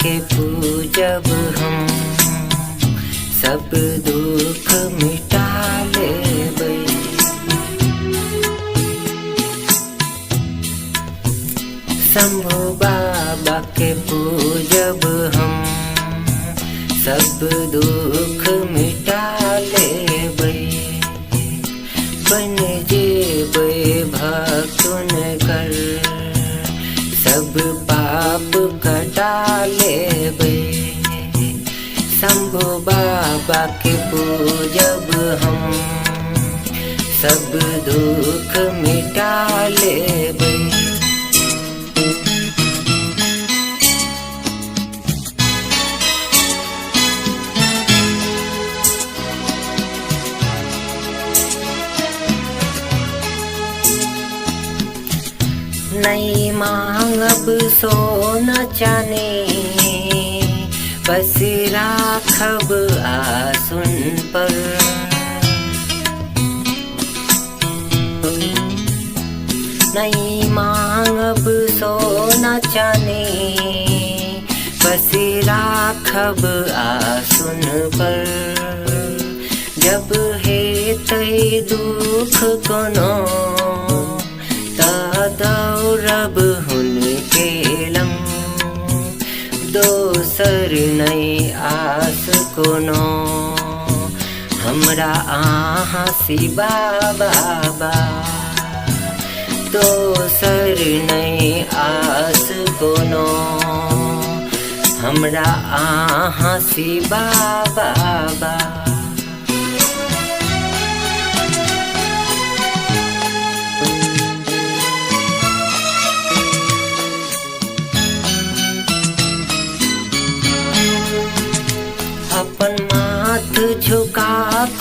के पूजब हम, सब दुख मिटा लेबै। शंभु बाबा के पूजब हम, सब दुख मिटा लेबै। बन जेबै भक्तुन कर, सब पाप कटा लेबै। शंभु बाबा के पूजब हम, सब दुख मिटा लेबै। नहीं मांगब सोना चानी, बस राखब आसुन पर। नहीं मांगब सोना चानी, बस राखब आसुन पर। जब हेतै दुख कोनो, दौड़ब हुनके लंग। दोसर नहीं आस कोनो, हमरा आहाँ सिवा बाबा। दोसर नहीं आस कोनो, हमरा आहाँ सिवा बाबा। अपन माथ झुका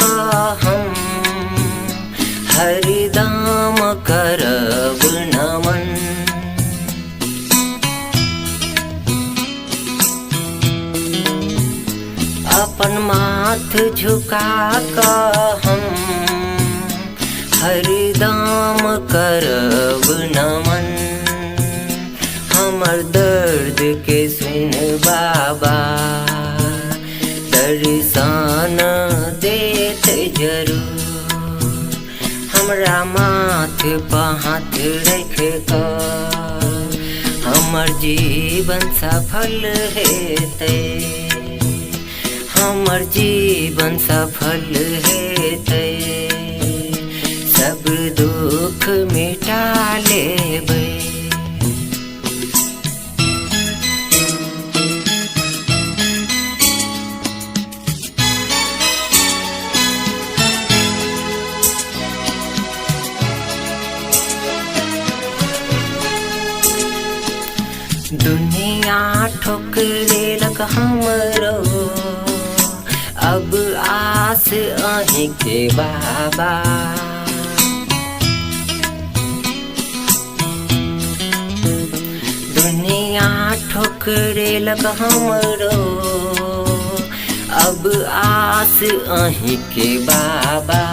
कर हम, हरदम करब नमन। अपन माथ झुका कर हम, हरदम करब नमन। हमर दर्द के सुन बाबा, दर्शन देत जरूर। हमरा माथ पर हाथ रख कर, हमर जीवन सफल हेतै। हमर जीवन सफल हेतै, सब दुख मिटा लेबै। दुनिया ठोकरेलक हमरो, अब आस अहीं के बाबा। दुनिया ठोकरेलक हमरो, अब आस अहीं के बाबा।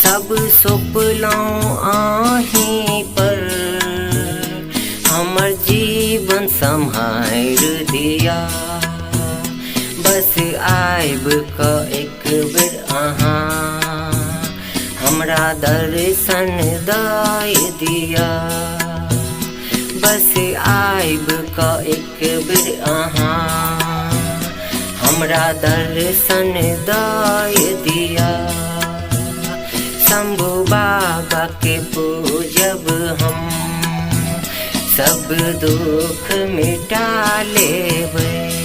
सब सौंपलौं अहीं पर, हमर जीवन सम्हार दिया। बस आइब क एक बेर अहाँ, हमरा दर्शन दय दिया। बस आइब क एक बेर अहाँ, हमरा दर्शन दय दिया। शंभु बाबा के पूजब हम, सब दुख मिटा लेबै।